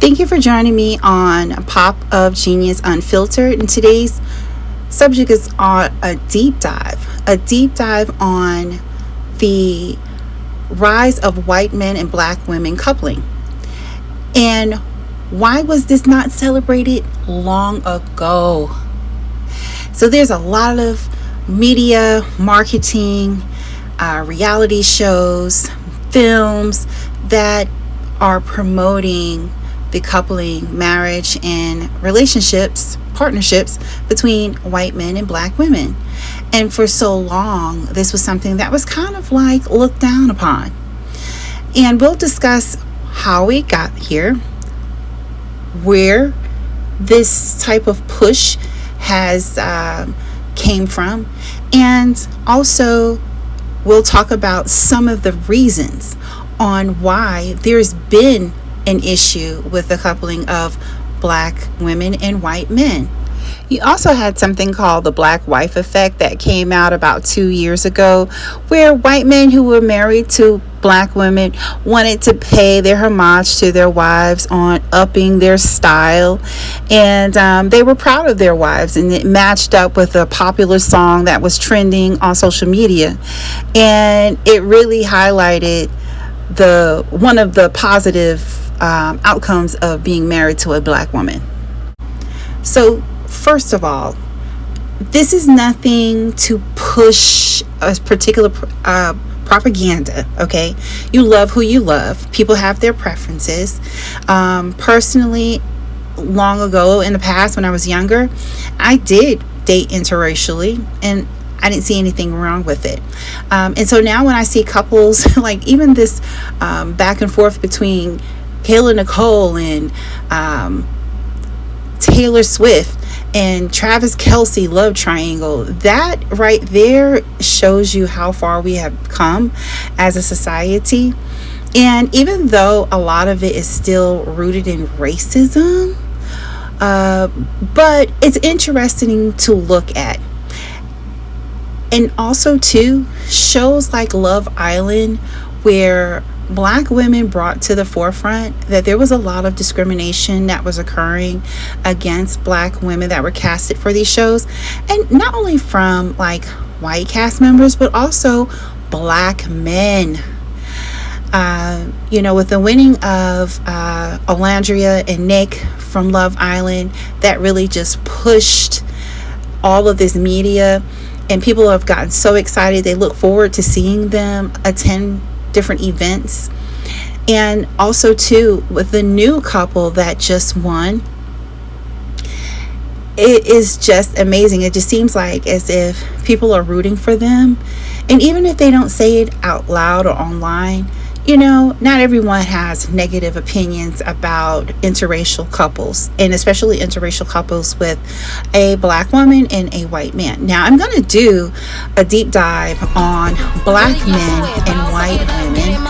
Thank you for joining me on Pop of Genius Unfiltered. And today's subject is on a deep dive on the rise of white men and black women coupling. And why was this not celebrated long ago? So there's a lot of media, marketing, reality shows, films that are promoting the coupling, marriage, and relationships, partnerships between white men and black women. And for so long, this was something that was kind of like looked down upon. And we'll discuss how we got here, where this type of push has came from, and also we'll talk about some of the reasons on why there's been an issue with the coupling of black women and white men. You also had something called the black wife effect that came out about 2 years ago, where white men who were married to black women wanted to pay their homage to their wives on upping their style, and they were proud of their wives, and it matched up with a popular song that was trending on social media, and it really highlighted one of the positive outcomes of being married to a black woman. So first of all, this is nothing to push a particular propaganda, okay? You love who you love. People have their preferences. Personally, long ago in the past when I was younger, I did date interracially, and I didn't see anything wrong with it. And so now when I see couples, like even this back and forth between Kayla Nicole and Taylor Swift and Travis Kelce love triangle, that right there shows you how far we have come as a society. And even though a lot of it is still rooted in racism, but it's interesting to look at. And also too, shows like Love Island, where black women brought to the forefront that there was a lot of discrimination that was occurring against black women that were casted for these shows, and not only from like white cast members but also black men. With the winning of Olandria and Nick from Love Island, that really just pushed all of this media, and people have gotten so excited. They look forward to seeing them attend different events. And also too, with the new couple that just won, it is just amazing. It just seems like as if people are rooting for them, and even if they don't say it out loud or online, not everyone has negative opinions about interracial couples, and especially interracial couples with a black woman and a white man. Now, I'm going to do a deep dive on black men and white women.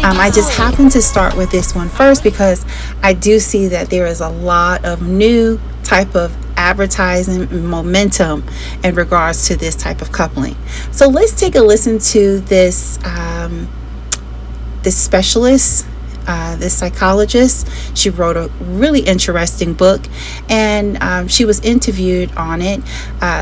I just happened to start with this one first because I do see that there is a lot of new type of advertising momentum in regards to this type of coupling. So let's take a listen to this specialist, this psychologist. She wrote a really interesting book, and she was interviewed on it.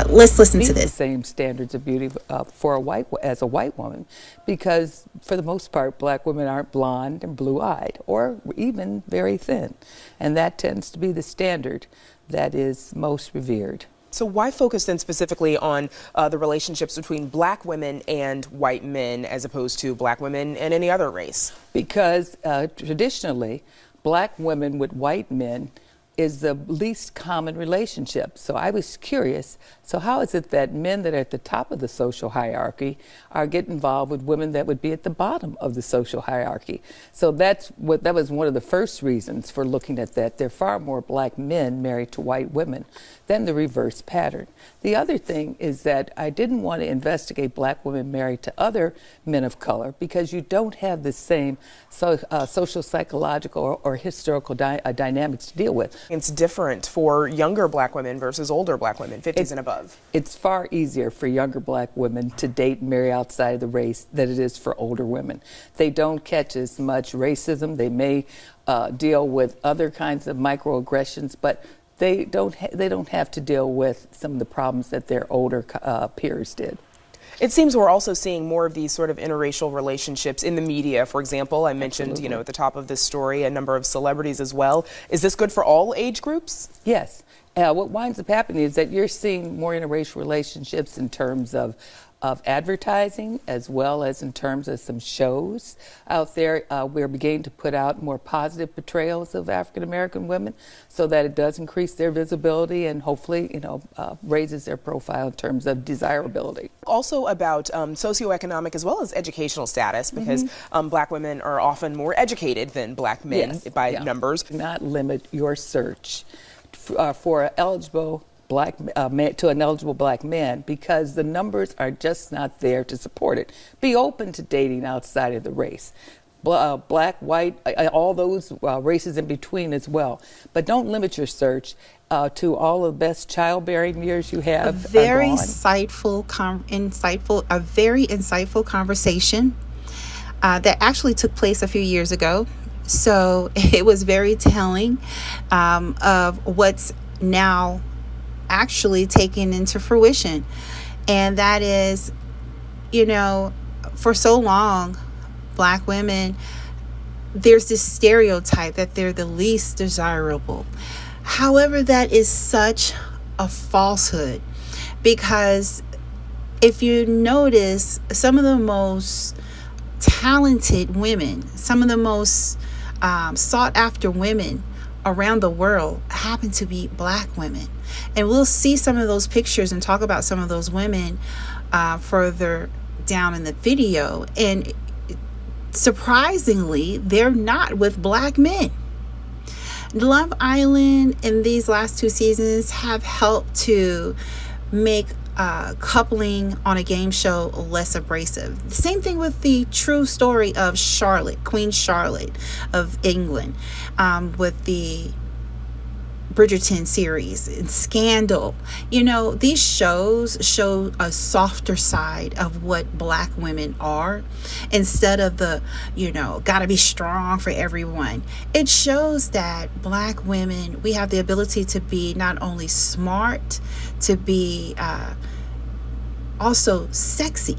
Let's listen to this. The same standards of beauty for a white woman, because for the most part, black women aren't blonde and blue-eyed, or even very thin, and that tends to be the standard that is most revered. So why focus then specifically on the relationships between black women and white men as opposed to black women and any other race? Because traditionally, black women with white men is the least common relationship. So I was curious, so how is it that men that are at the top of the social hierarchy are getting involved with women that would be at the bottom of the social hierarchy? So that was one of the first reasons for looking at that. There are far more black men married to white women than the reverse pattern. The other thing is that I didn't want to investigate black women married to other men of color, because you don't have the same social, psychological, or historical dynamics to deal with. It's different for younger black women versus older black women, 50s and above. It's far easier for younger black women to date and marry outside of the race than it is for older women. They don't catch as much racism. They may deal with other kinds of microaggressions, but they don't have to deal with some of the problems that their older peers did. It seems we're also seeing more of these sort of interracial relationships in the media. For example, I mentioned, at the top of this story, a number of celebrities as well. Is this good for all age groups? Yes. What winds up happening is that you're seeing more interracial relationships in terms of advertising, as well as in terms of some shows out there. We're beginning to put out more positive portrayals of African American women so that it does increase their visibility and hopefully, raises their profile in terms of desirability. Also about socioeconomic as well as educational status, because black women are often more educated than black men by numbers. Do not limit your search for an eligible to an eligible black man, because the numbers are just not there to support it. Be open to dating outside of the race. Black, white, all those races in between as well. But don't limit your search to all the best childbearing years you have. A very insightful conversation that actually took place a few years ago. So it was very telling of what's now actually taken into fruition. And that is, for so long, black women, there's this stereotype that they're the least desirable. However, that is such a falsehood, because if you notice, some of the most talented women, some of the most sought after women around the world happen to be black women. And we'll see some of those pictures and talk about some of those women further down in the video. And surprisingly, they're not with black men. Love Island in these last 2 seasons have helped to make coupling on a game show less abrasive. The same thing with the true story of Charlotte, Queen Charlotte of England, with the Bridgerton series and Scandal. These shows show a softer side of what black women are, instead of the, gotta be strong for everyone. It shows that black women, we have the ability to be not only smart, to be also sexy,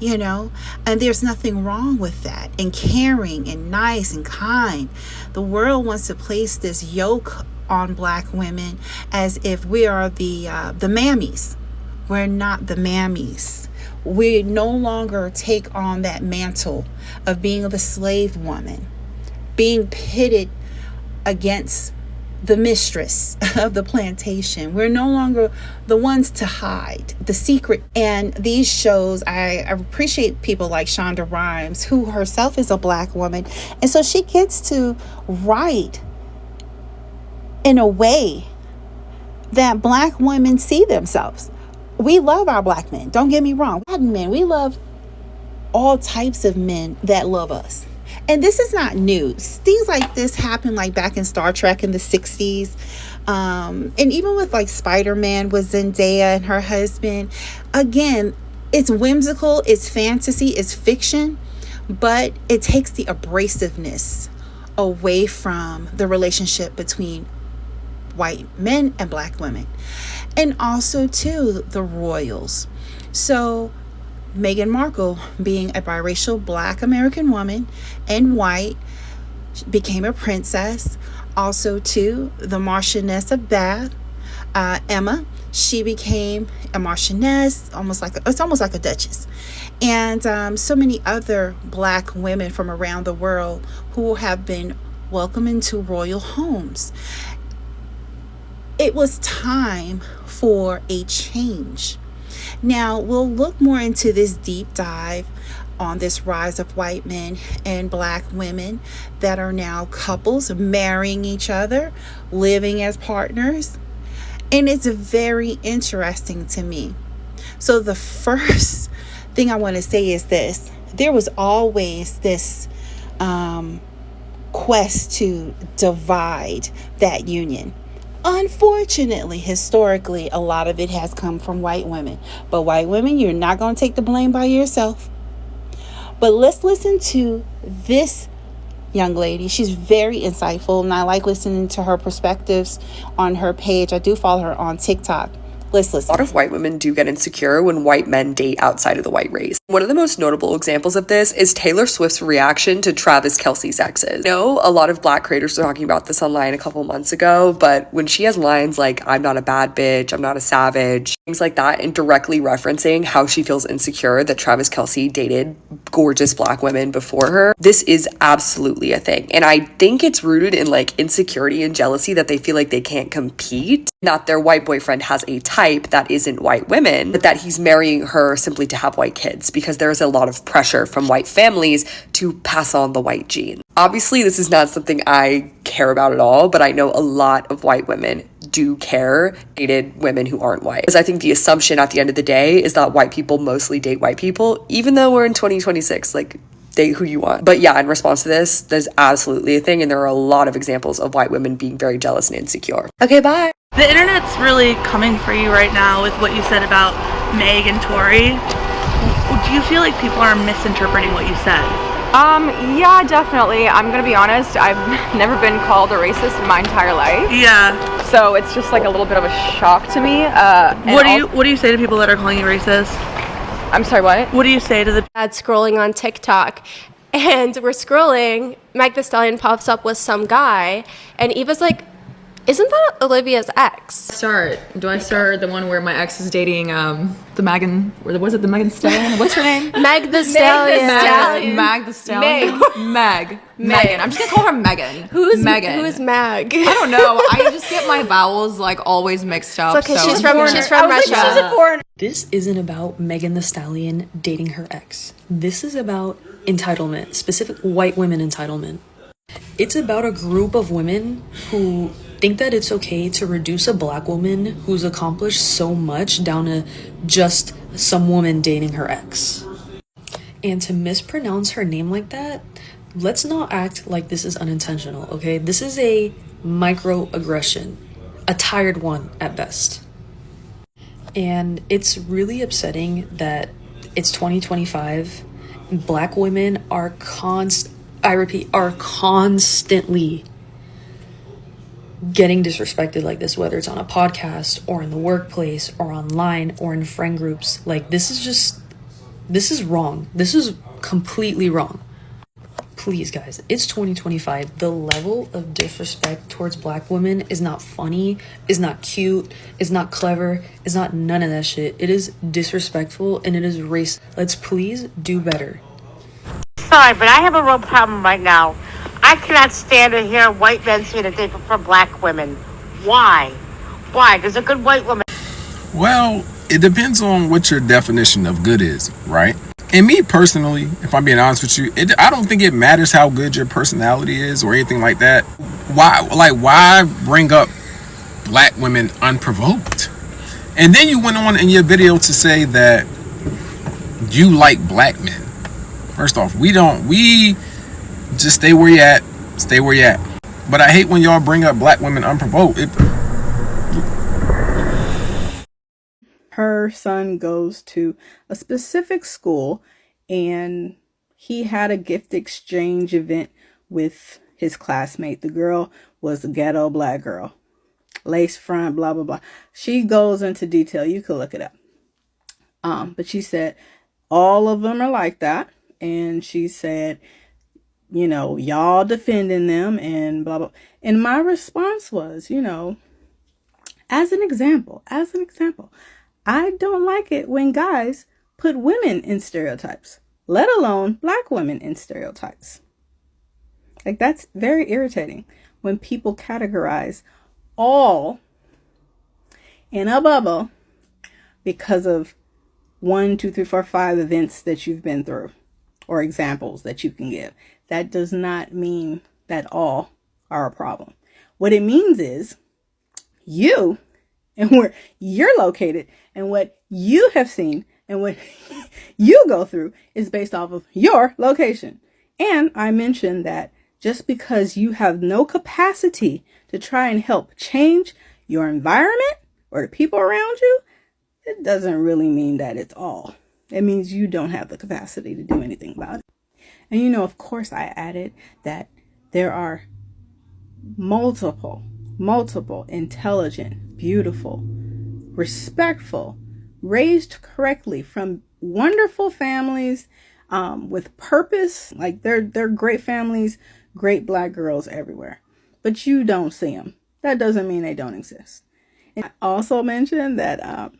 and there's nothing wrong with that, and caring and nice and kind. The world wants to place this yoke on black women as if we are the mammies. We're not the mammies. We no longer take on that mantle of being the slave woman, being pitted against the mistress of the plantation. We're no longer the ones to hide the secret. And these shows, I appreciate people like Shonda Rhimes, who herself is a black woman, and so she gets to write in a way that black women see themselves. We love our black men, don't get me wrong. Black men, we love all types of men that love us. And this is not news. Things like this happened like back in Star Trek in the 60s. And even with like Spider-Man with Zendaya and her husband. Again, it's whimsical, it's fantasy, it's fiction, but it takes the abrasiveness away from the relationship between white men and black women. And also too, the royals. So Meghan Markle, being a biracial black American woman and white, became a princess. Also too, the Marchioness of Bath, Emma, she became a Marchioness, almost like a duchess. And so many other black women from around the world who have been welcomed into royal homes. It was time for a change. Now, we'll look more into this deep dive on this rise of white men and black women that are now couples marrying each other, living as partners. And it's very interesting to me. So the first thing I want to say is this. There was always this quest to divide that union. Unfortunately, historically, a lot of it has come from white women. But white women, you're not going to take the blame by yourself. But let's listen to this young lady. She's very insightful, and I like listening to her perspectives on her page. I do follow her on TikTok. Let's listen. A lot of white women do get insecure when white men date outside of the white race. One of the most notable examples of this is Taylor Swift's reaction to Travis Kelce's exes. I know a lot of Black creators were talking about this online a couple months ago, but when she has lines like, "I'm not a bad bitch, I'm not a savage," things like that, and directly referencing how she feels insecure that Travis Kelce dated gorgeous Black women before her, this is absolutely a thing. And I think it's rooted in like insecurity and jealousy that they feel like they can't compete, not their white boyfriend has a type that isn't white women, but that he's marrying her simply to have white kids, because there's a lot of pressure from white families to pass on the white gene. Obviously, this is not something I care about at all, but I know a lot of white women do care dated women who aren't white. Because I think the assumption at the end of the day is that white people mostly date white people, even though we're in 2026, like, date who you want. But yeah, in response to this, there's absolutely a thing, and there are a lot of examples of white women being very jealous and insecure. Okay, bye. The internet's really coming for you right now with what you said about Meg and Tori. Do you feel like people are misinterpreting what you said? Yeah, definitely. I'm gonna be honest, I've never been called a racist in my entire life. Yeah. So it's just like a little bit of a shock to me. What do you say to people that are calling you racist? I'm sorry, what? What do you say to the Scrolling on TikTok, and we're scrolling, Meg Thee Stallion pops up with some guy, and Eva's like, "Isn't that Olivia's ex?" Do I start the one where my ex is dating the Megan? Was it the Megan Stallion? What's her name? Meg Thee Stallion. Meg the Stallion. Megan. I'm just gonna call her Megan. Who's Megan? Who is Meg? I don't know. I just get my vowels like always mixed up. It's okay. So She's from Russia. she's a foreigner. This isn't about Megan Thee Stallion dating her ex. This is about entitlement, specific white women entitlement. It's about a group of women who think that it's okay to reduce a Black woman who's accomplished so much down to just some woman dating her ex. And to mispronounce her name like that, let's not act like this is unintentional, okay? This is a microaggression, a tired one at best. And it's really upsetting that it's 2025 and Black women are constantly getting disrespected like this, whether it's on a podcast or in the workplace or online or in friend groups. Like, this is wrong. This is completely wrong. Please, guys, it's 2025. The level of disrespect towards Black women is not funny, is not cute, is not clever, is not none of that shit. It is disrespectful and it is racist. Let's please do better. Sorry, but I have a real problem right now. I cannot stand to hear white men say that they prefer Black women. Why? Why? Because a good white woman... Well, it depends on what your definition of good is, right? And me personally, if I'm being honest with you, I don't think it matters how good your personality is or anything like that. Why bring up Black women unprovoked? And then you went on in your video to say that you like Black men. First off, we just stay where you at, stay where you at. But I hate when y'all bring up Black women unprovoked. Her son goes to a specific school, and he had a gift exchange event with his classmate. The girl was a ghetto Black girl, lace front, blah blah blah. She goes into detail. You could look it up. But she said all of them are like that, and she said, you know, y'all defending them and blah blah. And my response was, you know, as an example, I don't like it when guys put women in stereotypes, let alone Black women in stereotypes. Like, that's very irritating when people categorize all in a bubble because of 1, 2, 3, 4, 5 events that you've been through or examples that you can give. That does not mean that all are a problem. What it means is you and where you're located and what you have seen and what you go through is based off of your location. And I mentioned that just because you have no capacity to try and help change your environment or the people around you, it doesn't really mean that it's all. It means you don't have the capacity to do anything about it. And of course, I added that there are multiple intelligent, beautiful, respectful, raised correctly from wonderful families with purpose. Like they're great families, great Black girls everywhere. But you don't see them. That doesn't mean they don't exist. And I also mentioned that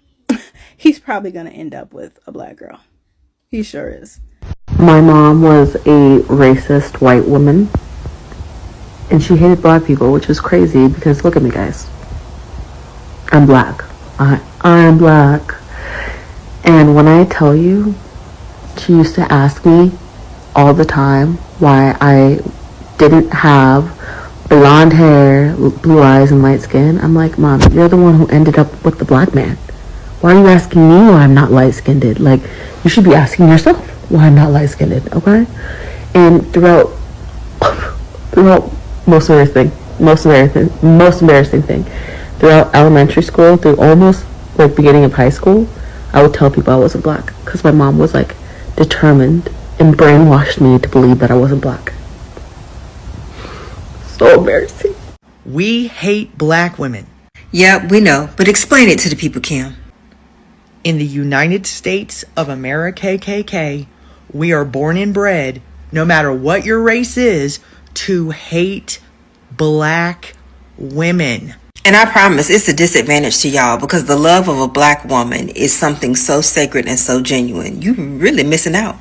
he's probably going to end up with a Black girl. He sure is. My mom was a racist white woman, and she hated Black people, which is crazy because look at me, guys. I'm Black. I'm Black. And when I tell you, she used to ask me all the time why I didn't have blonde hair, blue eyes, and light skin. I'm like, Mom, you're the one who ended up with the Black man. Why are you asking me why I'm not light-skinned? Like, you should be asking yourself why I'm not light-skinned, okay? And throughout most embarrassing thing, throughout elementary school, through almost like beginning of high school, I would tell people I wasn't Black because my mom was like determined and brainwashed me to believe that I wasn't Black. So embarrassing. We hate Black women. Yeah, we know, but explain it to the people, Kim. In the United States of America, KKK, we are born and bred, no matter what your race is, to hate Black women. And I promise it's a disadvantage to y'all because the love of a Black woman is something so sacred and so genuine. You really missing out.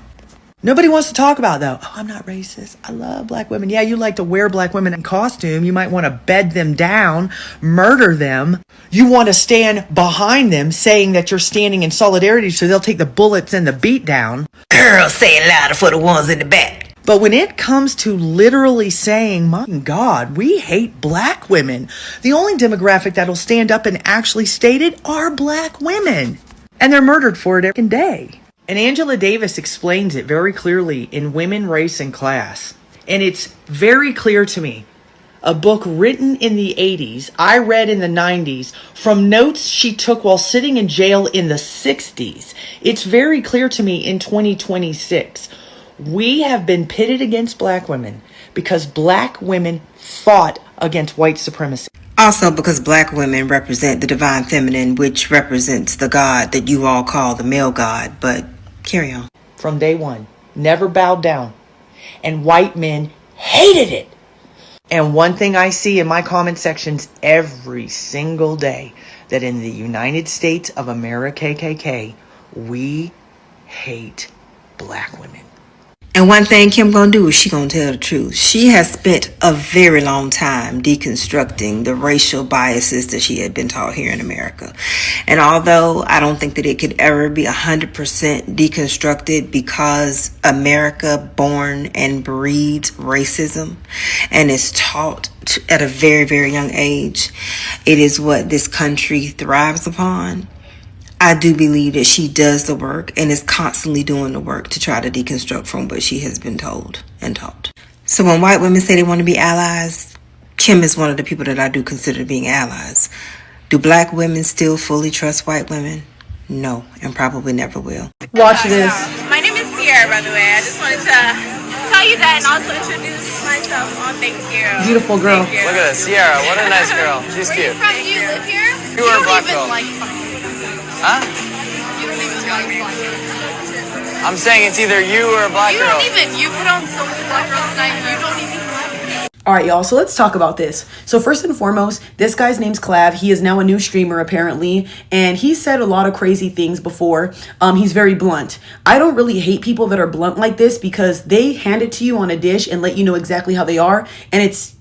Nobody wants to talk about though. Oh, I'm not racist. I love Black women. Yeah, you like to wear Black women in costume. You might want to bed them down, murder them. You want to stand behind them saying that you're standing in solidarity so they'll take the bullets and the beat down. Girl, say it louder for the ones in the back. But when it comes to literally saying, my God, we hate Black women, the only demographic that'll stand up and actually state it are Black women. And they're murdered for it every day. And Angela Davis explains it very clearly in Women, Race, and Class. And it's very clear to me. A book written in the 80s, I read in the 90s, from notes she took while sitting in jail in the 60s. It's very clear to me in 2026. We have been pitted against Black women because Black women fought against white supremacy. Also because Black women represent the divine feminine, which represents the God that you all call the male God. But carry on. From day one, never bowed down. And white men hated it. And one thing I see in my comment sections every single day, that in the United States of America, KKK, we hate Black women. And one thing Kim gonna do is she gonna tell the truth. She has spent a very long time deconstructing the racial biases that she had been taught here in America. And although I don't think that it could ever be 100% deconstructed because America born and breeds racism and is taught at a very, very young age, it is what this country thrives upon. I do believe that she does the work and is constantly doing the work to try to deconstruct from what she has been told and taught. So when white women say they want to be allies, Kim is one of the people that I do consider being allies. Do Black women still fully trust white women? No, and probably never will. Watch this. My name is Sierra, by the way. I just wanted to tell you that and also introduce myself. Oh, thank you. Beautiful girl. Thank you. Look at this, Sierra. What a nice girl. She's cute. From you live here? You are a Black girl. Huh? You don't even like Black. I'm saying it's either you or a Black girl. You put on so many Black girls tonight. You don't even like it. All right, y'all, so let's talk about this. So first and foremost, this guy's name's Clav. He is now a new streamer, apparently, and he said a lot of crazy things before. He's very blunt. I don't really hate people that are blunt like this because they hand it to you on a dish and let you know exactly how they are, and it's,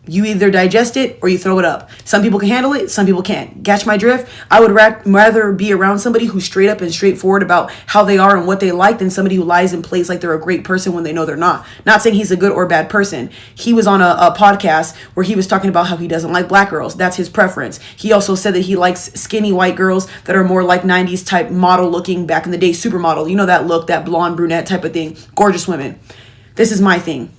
you either digest it or you throw it up. Some people can handle it, some people can't. Catch my drift? I would rather be around somebody who's straight up and straightforward about how they are and what they like than somebody who lies and plays like they're a great person when they know they're not. Not saying he's a good or bad person. He was on a podcast where he was talking about how he doesn't like Black girls. That's his preference. He also said that he likes skinny white girls that are more like 90s type model looking, back in the day, supermodel. You know that look, that blonde brunette type of thing. Gorgeous women. This is my thing.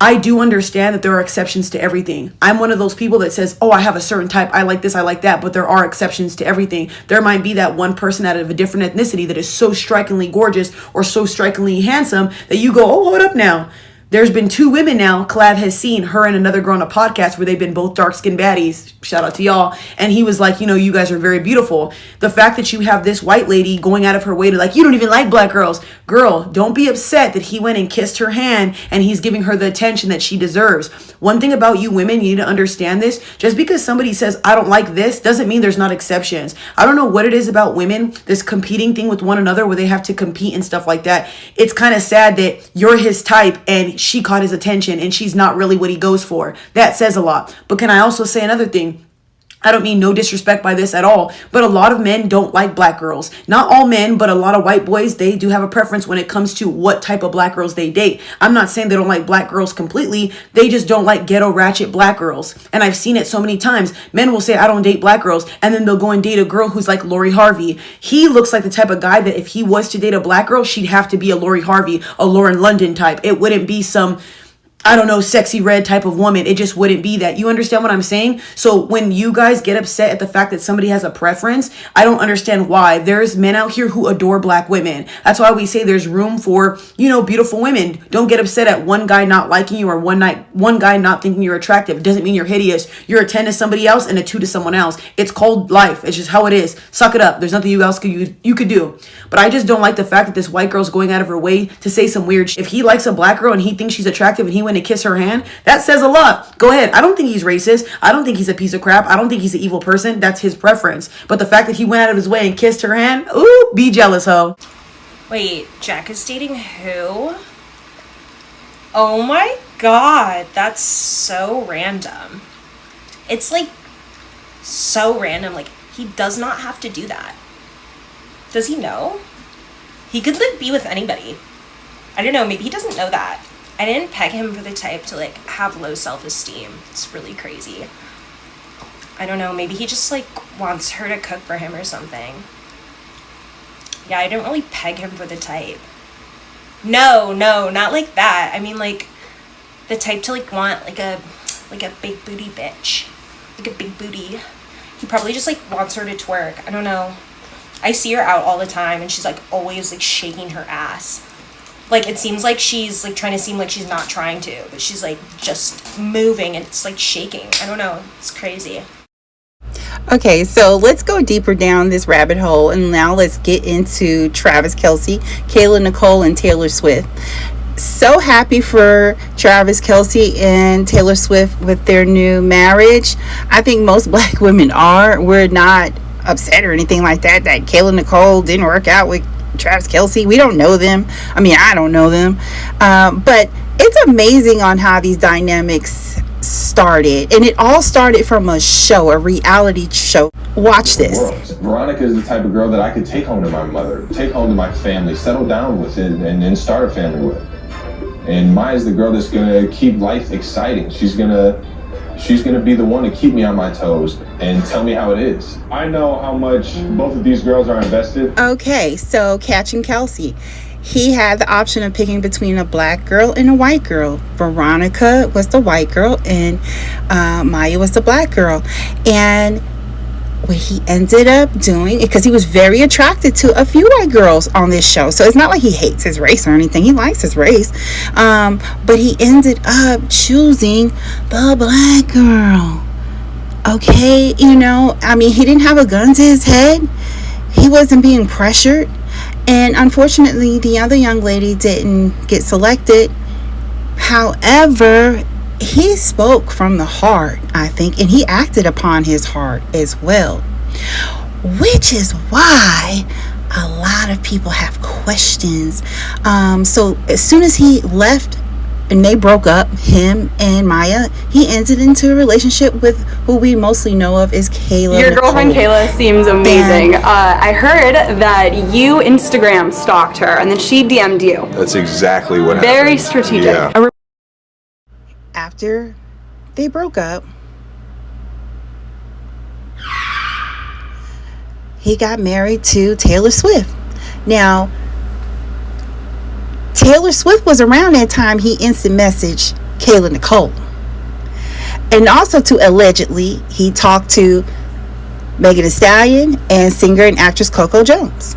I do understand that there are exceptions to everything. I'm one of those people that says, oh, I have a certain type, I like this, I like that, but there are exceptions to everything. There might be that one person out of a different ethnicity that is so strikingly gorgeous or so strikingly handsome that you go, oh, hold up now. There's been 2 women now Clav has seen, her and another girl on a podcast where they've been both dark-skinned baddies. Shout out to y'all. And he was like, you know, you guys are very beautiful. The fact that you have this white lady going out of her way to like, you don't even like black girls. Girl, don't be upset that he went and kissed her hand and he's giving her the attention that she deserves. One thing about you women, you need to understand this. Just because somebody says, I don't like this, doesn't mean there's not exceptions. I don't know what it is about women, this competing thing with one another where they have to compete and stuff like that. It's kind of sad that you're his type and she caught his attention and she's not really what he goes for. That says a lot. But can I also say another thing? I don't mean no disrespect by this at all, but a lot of men don't like black girls. Not all men, but a lot of white boys, they do have a preference when it comes to what type of black girls they date. I'm not saying they don't like black girls completely. They just don't like ghetto ratchet black girls. And I've seen it so many times. Men will say, I don't date black girls. And then they'll go and date a girl who's like Lori Harvey. He looks like the type of guy that if he was to date a black girl, she'd have to be a Lori Harvey, a Lauren London type. It wouldn't be some, I don't know, sexy red type of woman. It just wouldn't be that. You understand what I'm saying? So when you guys get upset at the fact that somebody has a preference, I don't understand why. There's men out here who adore black women. That's why we say there's room for, you know, beautiful women. Don't get upset at one guy not liking you or one guy not thinking you're attractive. It doesn't mean you're hideous. You're a 10 to somebody else and a 2 to someone else. It's called life. It's just how it is. Suck it up. There's nothing you could do. But I just don't like the fact that this white girl's going out of her way to say some weird shit. If he likes a black girl and he thinks she's attractive and he went to kiss her hand, that says a lot. Go ahead. I don't think he's racist. I don't think he's a piece of crap. I don't think he's an evil person. That's his preference. But the fact that he went out of his way and kissed her hand, ooh, be jealous, ho. Wait, Jack is dating who? Oh my god, that's so random. It's like so random. Like, he does not have to do that. Does he know? He could like be with anybody. I don't know, maybe he doesn't know that. I didn't peg him for the type to like have low self-esteem. It's really crazy. I don't know, maybe he just like wants her to cook for him or something. Yeah, I didn't really peg him for the type. No, not like that. I mean like the type to like want like a big booty bitch. Like a big booty. He probably just like wants her to twerk. I don't know. I see her out all the time and she's like always like shaking her ass. Like, it seems like she's, like, trying to seem like she's not trying to, but she's, like, just moving and it's, like, shaking. I don't know. It's crazy. Okay, so let's go deeper down this rabbit hole, and now let's get into Travis Kelce, Kayla Nicole, and Taylor Swift. So happy for Travis Kelce and Taylor Swift with their new marriage. I think most black women are. We're not upset or anything like that Kayla Nicole didn't work out with Travis Kelce. We don't know them. I mean, I don't know them. But it's amazing on how these dynamics started. And it all started from a show, a reality show. Watch this. Veronica is the type of girl that I could take home to my mother, take home to my family, settle down with it, and then start a family with. And Maya's the girl that's going to keep life exciting. She's going to be the one to keep me on my toes and tell me how it is. I know how much both of these girls are invested. Okay, so catching Kelce. He had the option of picking between a black girl and a white girl. Veronica was the white girl and Maya was the black girl. And what he ended up doing, because he was very attracted to a few white girls on this show, so it's not like he hates his race or anything. He likes his race, but he ended up choosing the black girl. Okay, you know, I mean, he didn't have a gun to his head. He wasn't being pressured, and unfortunately the other young lady didn't get selected. However, he spoke from the heart, I think, and he acted upon his heart as well, which is why a lot of people have questions. So as soon as he left and they broke up, him and Maya, he entered into a relationship with who we mostly know of as Kayla. Your girlfriend Nicole. Kayla seems amazing. I heard that you Instagram stalked her and then she DM'd you. That's exactly what happened. Very strategic. Yeah. After they broke up, he got married to Taylor Swift. Now, Taylor Swift was around that time he instant messaged Kayla Nicole. And also to allegedly, he talked to Megan Thee Stallion and singer and actress Coco Jones.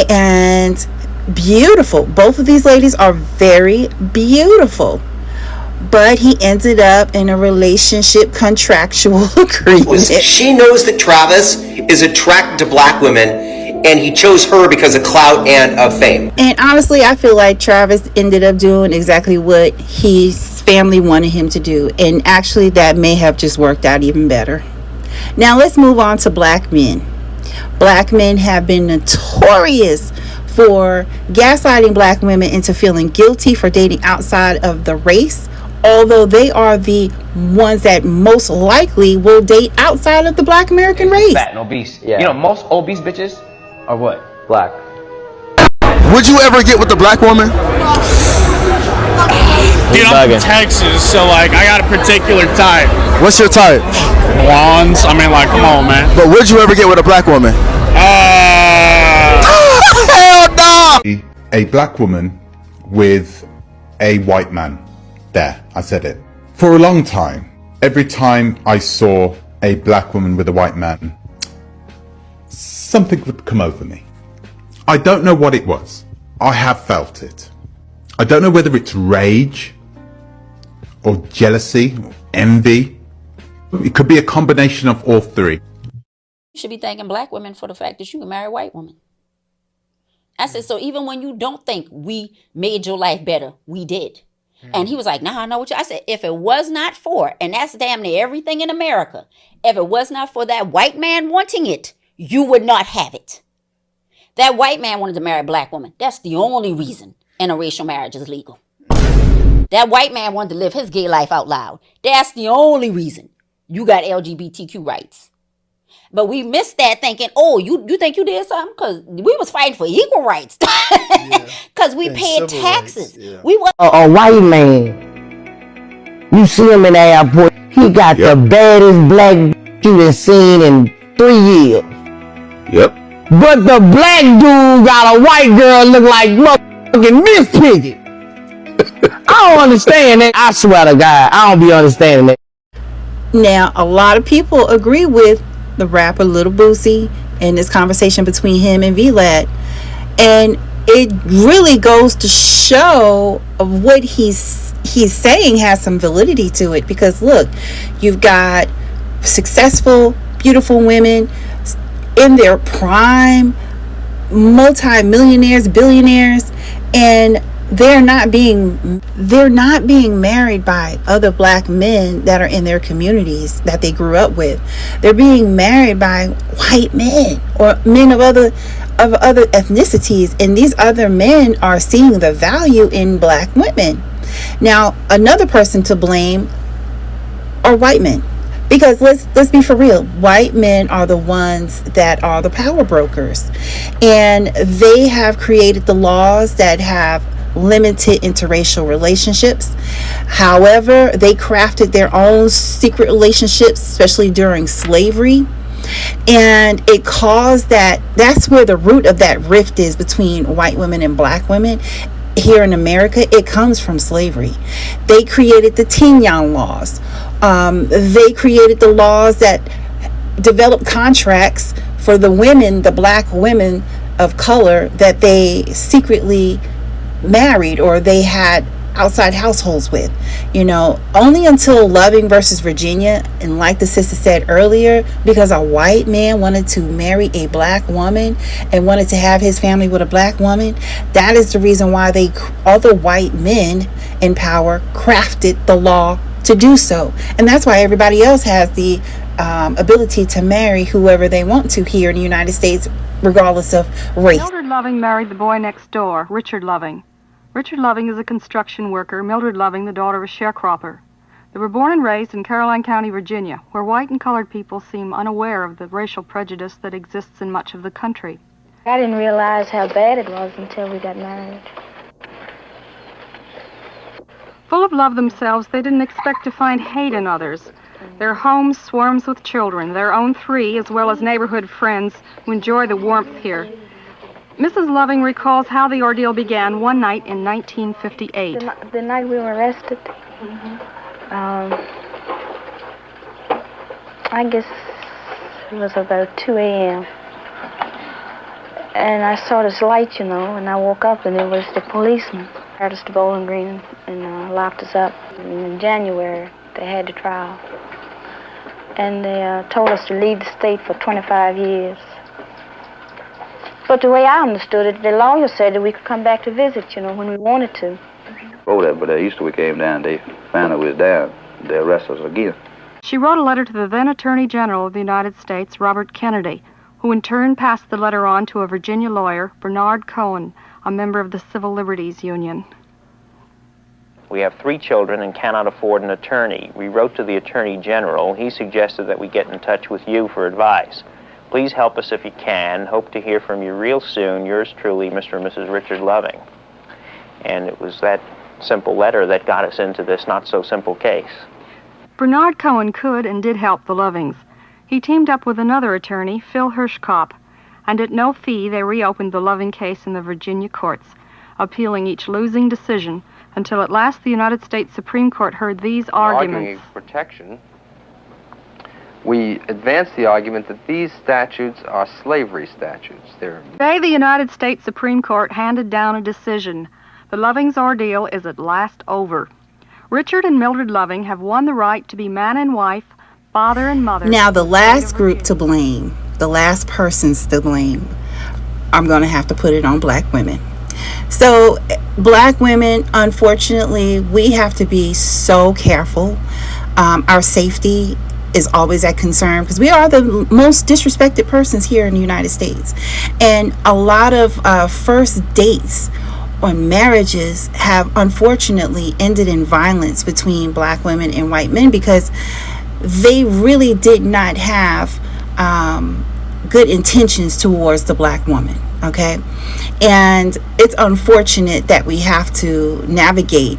And beautiful. Both of these ladies are very beautiful. But he ended up in a relationship contractual agreement. She knows that Travis is attracted to black women, and he chose her because of clout and of fame. And honestly, I feel like Travis ended up doing exactly what his family wanted him to do. And actually, that may have just worked out even better. Now, let's move on to black men. Black men have been notorious for gaslighting black women into feeling guilty for dating outside of the race, although they are the ones that most likely will date outside of the black American race. Fat and obese. Yeah. You know, most obese bitches are what? Black. Would you ever get with a black woman? Dude, I'm from Texas, so like I got a particular type. What's your type? Blondes. I mean, like, come on, man. But would you ever get with a black woman? Hell no! A black woman with a white man. There, I said it. For a long time, every time I saw a black woman with a white man, something would come over me. I don't know what it was. I have felt it. I don't know whether it's rage or jealousy or envy. It could be a combination of all three. You should be thanking black women for the fact that you can marry a white woman. I said, so even when you don't think we made your life better, we did. And he was like, nah, I know what you... I said, if it was not for, and that's damn near everything in America, if it was not for that white man wanting it, you would not have it. That white man wanted to marry a black woman. That's the only reason interracial marriage is legal. That white man wanted to live his gay life out loud. That's the only reason you got LGBTQ rights. But we missed that thinking, oh, you think you did something? Because we was fighting for equal rights. Because we paid taxes. We was A white man, you see him in the airport, he got the baddest black you done seen in 3 years. Yep. But the black dude got a white girl look like motherfucking Miss Piggy. I don't understand that. I swear to God, I don't be understanding that. Now, a lot of people agree with the rapper Lil Boosie and this conversation between him and Vlad. And it really goes to show of what he's saying has some validity to it. Because look, you've got successful, beautiful women in their prime, multi-millionaires, billionaires, and they're not being married by other black men that are in their communities that they grew up with. They're being married by white men or men of other ethnicities, and these other men are seeing the value in black women. Now, another person to blame are white men. Because let's be for real, white men are the ones that are the power brokers, and they have created the laws that have limited interracial relationships. However, they crafted their own secret relationships, especially during slavery, and it caused that's where the root of that rift is between white women and black women. Here in America, it comes from slavery. They created the Tignon laws. They created the laws that developed contracts for the women, the black women of color, that they secretly married or they had outside households with. You know, only until Loving versus Virginia, and like the sister said earlier, because a white man wanted to marry a black woman and wanted to have his family with a black woman, that is the reason why other white men in power crafted the law to do so. And that's why everybody else has the ability to marry whoever they want to here in the United States, regardless of race. Mildred Loving married the boy next door, Richard Loving. Richard Loving is a construction worker, Mildred Loving the daughter of a sharecropper. They were born and raised in Caroline County, Virginia, where white and colored people seem unaware of the racial prejudice that exists in much of the country. I didn't realize how bad it was until we got married. Full of love themselves, they didn't expect to find hate in others. Their home swarms with children, their own 3, as well as neighborhood friends who enjoy the warmth here. Mrs. Loving recalls how the ordeal began one night in 1958. The night we were arrested, I guess it was about 2 a.m. And I saw this light, and I woke up, and it was the policeman. Brought us to Bowling Green and locked us up. And in January, they had the trial. And they told us to leave the state for 25 years. But the way I understood it, the lawyer said that we could come back to visit, when we wanted to. Oh, that, but Easter we came down, they found out we was down. They arrested us again. She wrote a letter to the then Attorney General of the United States, Robert Kennedy, who in turn passed the letter on to a Virginia lawyer, Bernard Cohen, a member of the Civil Liberties Union. We have 3 children and cannot afford an attorney. We wrote to the Attorney General. He suggested that we get in touch with you for advice. Please help us if you can. Hope to hear from you real soon. Yours truly, Mr. and Mrs. Richard Loving. And it was that simple letter that got us into this not-so-simple case. Bernard Cohen could and did help the Lovings. He teamed up with another attorney, Phil Hirschkopf, and at no fee they reopened the Loving case in the Virginia courts, appealing each losing decision until at last the United States Supreme Court heard these arguments. Arguing protection, we advance the argument that these statutes are slavery statutes. Today, the United States Supreme Court handed down a decision. The Lovings' ordeal is at last over. Richard and Mildred Loving have won the right to be man and wife, father and mother. Now, the last group to blame, the last persons to blame, I'm going to have to put it on black women. So, black women, unfortunately, we have to be so careful. Our safety is always a concern because we are the most disrespected persons here in the United States. And a lot of first dates or marriages have unfortunately ended in violence between black women and white men because they really did not have good intentions towards the black woman. Okay, and it's unfortunate that we have to navigate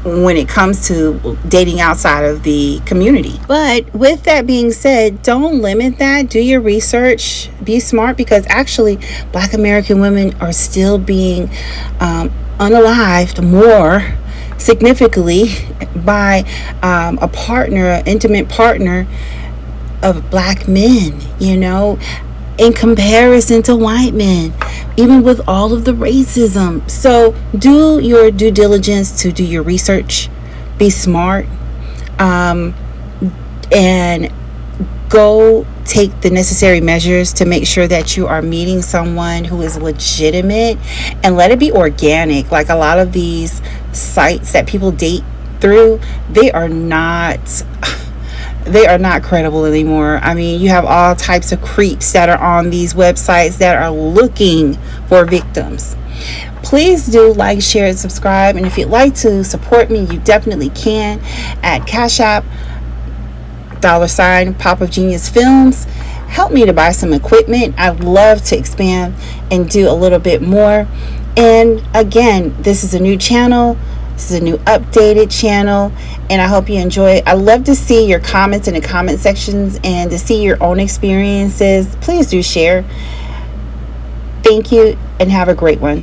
when it comes to dating outside of the community. But with that being said, don't limit that. Do your research. Be smart, because actually black American women are still being unalived more significantly by a partner, an intimate partner of black men, in comparison to white men, even with all of the racism. So do your due diligence to do your research, be smart, and go take the necessary measures to make sure that you are meeting someone who is legitimate, and let it be organic. Like a lot of these sites that people date through, they are not credible anymore. I mean, you have all types of creeps that are on these websites that are looking for victims. Please do like, share, and subscribe. And if you'd like to support me, you definitely can at Cash App, $ Pop of Genius Films. Help me to buy some equipment. I'd love to expand and do a little bit more. And again, this is a new channel. This is a new updated channel, and I hope you enjoy it. I love to see your comments in the comment sections and to see your own experiences. Please do share. Thank you, and have a great one.